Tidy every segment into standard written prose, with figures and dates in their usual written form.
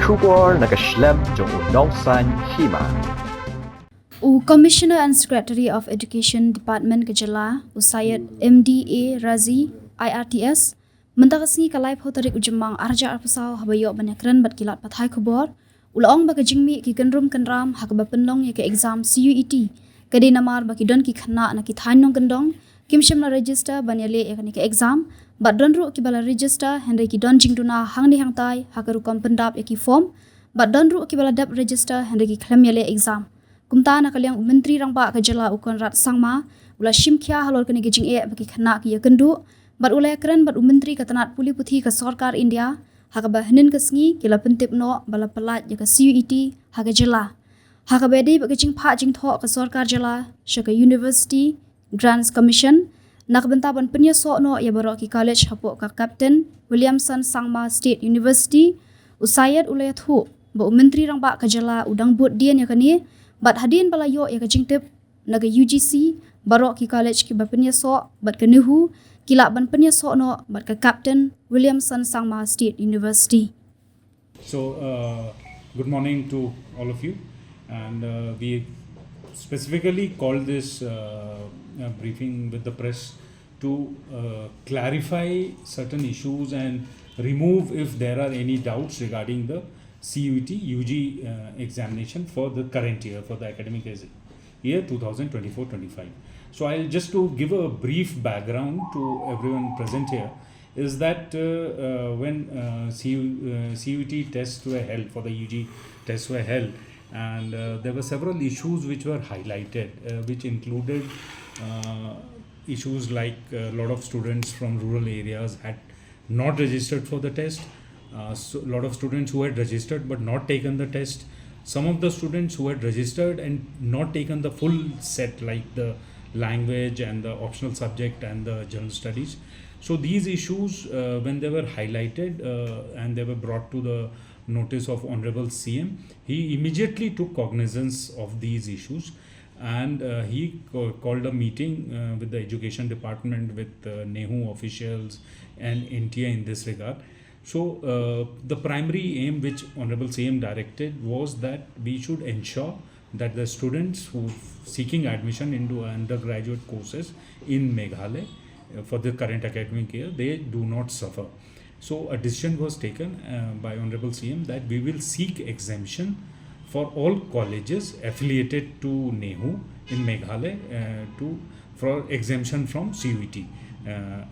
Shubor nakaslem jong unongsan Hima. Commissioner and Secretary of Education Department Kejala, Usayed MDA Razi, IRTS, mentakasngi kalai potarik ujemang arja arpasau habayok banyakran bat kilat pathai kubor, ulaong baka jingmi ki kenrum kenram hakaba penlong ya ke exam CUET, kadi namar baki don ki khana na ki thainong kendong, kim shimla register banyale ya ke exam, bat donru ki bala register henry ki don jingduna hangni hangtai hakaru kom pendap ya ki form, bat donru ki bala dap register henry ki klem yale exam. Kumta na kaliang menteri rangba kejala ukon rat sangma ula shimkhia halor kene gijing bagi khana ki yakendu bat ulai keren bat menteri katanat puli puthi ka sarkar India hakaba hinin kasngi kila pentip no bala pelat ya ka CUET haga jela hakaba di bagi jing pha jing tho ka sarkar jela shaka University Grants Commission nak benta ban Pynïasoh no ya baro ki college Hapoh ka captain Williamson Sangma State University usayat ulai thu ba menteri rangba kejala udang bud dian ya kani bat hadin balayo ya kajing tip naga UGC barok ki college ki Pynïasoh bat kenuhu kila ban Pynïasoh no bat ka captain Williamson Sangma State University. So good morning to all of you, and we specifically called this briefing with the press to clarify certain issues and remove if there are any doubts regarding the CUET UG examination for the current year, for the academic year 2024-25. So I'll just to give a brief background to everyone present here is that when CUET tests were held, for the UG tests were held, and there were several issues which were highlighted, which included issues like a lot of students from rural areas had not registered for the test. So a lot of students who had registered but not taken the test, some of the students who had registered and not taken the full set like the language and the optional subject and the general studies. So these issues when they were highlighted and they were brought to the notice of Honorable CM, he immediately took cognizance of these issues and he called a meeting with the education department with NEHU officials and NTA in this regard. So the primary aim which Honorable CM directed was that we should ensure that the students who seeking admission into undergraduate courses in Meghalaya for the current academic year, they do not suffer. So a decision was taken by Honorable CM that we will seek exemption for all colleges affiliated to NEHU in Meghalaya for exemption from CUET.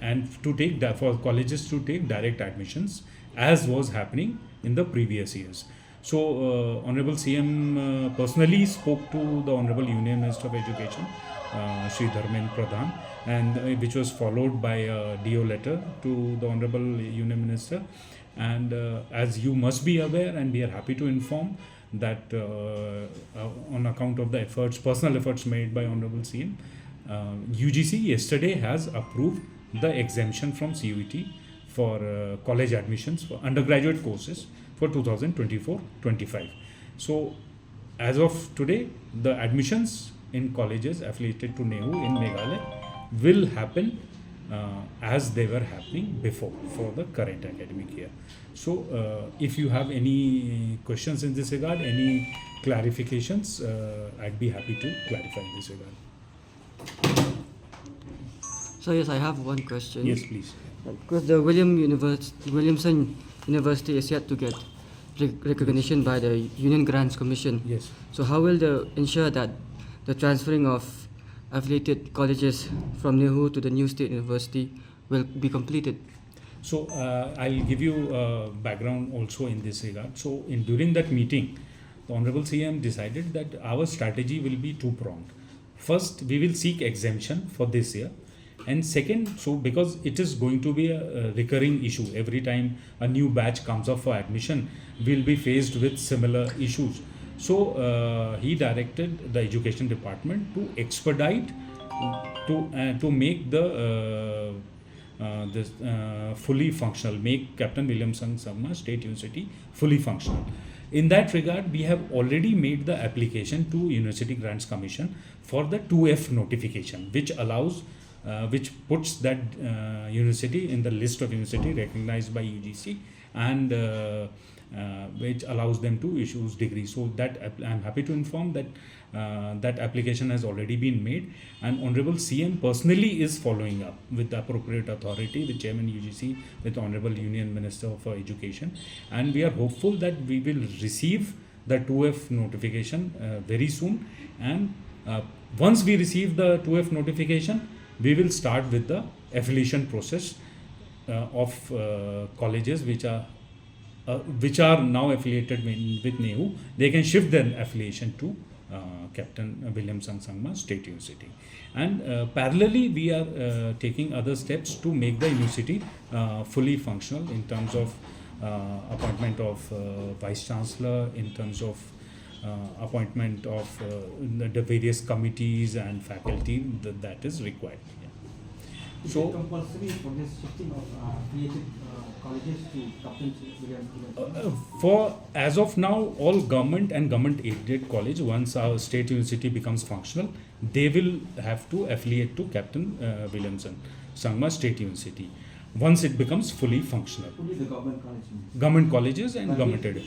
And to take for colleges to take direct admissions as was happening in the previous years. So Honorable CM personally spoke to the Honorable Union Minister of Education, Shri Dharmendra Pradhan, and which was followed by a DO letter to the Honorable Union Minister. And as you must be aware, and we are happy to inform that on account of the efforts, personal efforts made by Honorable CM, UGC yesterday has approved the exemption from CUET for college admissions for undergraduate courses for 2024-25. So as of today, the admissions in colleges affiliated to NEHU in Meghalaya will happen as they were happening before for the current academic year. So if you have any questions in this regard, any clarifications, I'd be happy to clarify in this regard. So yes, I have one question. Yes, please. Because the Williamson University is yet to get recognition by the Union Grants Commission. Yes. So how will they ensure that the transferring of affiliated colleges from NEHU to the new state university will be completed? So I'll give you background also in this regard. So during that meeting, the Honorable CM decided that our strategy will be two-pronged. First, we will seek exemption for this year. And second, so because it is going to be a recurring issue, every time a new batch comes up for admission, we'll be faced with similar issues. So he directed the education department to expedite to make the this fully functional, make Captain Williamson Sangma State University fully functional. In that regard, we have already made the application to University Grants Commission for the 2F notification, which allows, which puts that university in the list of university recognized by UGC and which allows them to issue degrees. So that I'm happy to inform that that application has already been made, and Honorable CM personally is following up with the appropriate authority, the Chairman UGC, with the Honorable Union Minister for Education, and we are hopeful that we will receive the 2F notification very soon. And once we receive the 2F notification, we will start with the affiliation process of colleges which are now affiliated with NEHU. They can shift their affiliation to Captain Williamson Sangma State University. And parallelly, we are taking other steps to make the university fully functional in terms of appointment of Vice Chancellor, in terms of appointment of the various committees and faculty that is required. Is So, it compulsory for this shifting of affiliated colleges to Captain Williamson? for as of now, all government and government aided college, once our state university becomes functional, they will have to affiliate to Captain Williamson Sangma State University once it becomes fully functional. Only the government colleges. Government colleges and Private? government aided.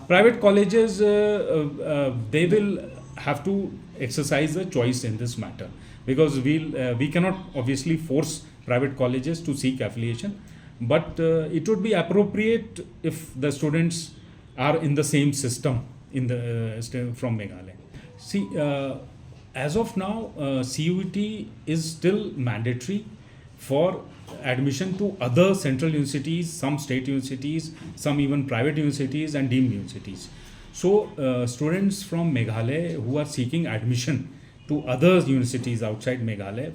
Private colleges, they will have to exercise a choice in this matter, because we cannot obviously force private colleges to seek affiliation, but it would be appropriate if the students are in the same system in the from Meghalaya. See, as of now, CUET is still mandatory for admission to other central universities, some state universities, some even private universities and deemed universities. So students from Meghalaya who are seeking admission to other universities outside Meghalaya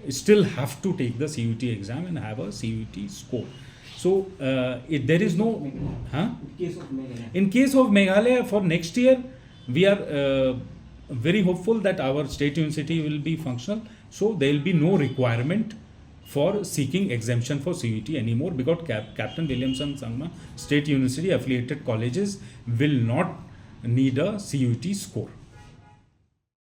still have to take the CUET exam and have a CUET score. So there is no... In case of Meghalaya. In case of Meghalaya, for next year, we are very hopeful that our state university will be functional. So there will be no requirement for seeking exemption for CUET anymore, because Captain Williamson Sangma State University affiliated colleges will not need a CUET score.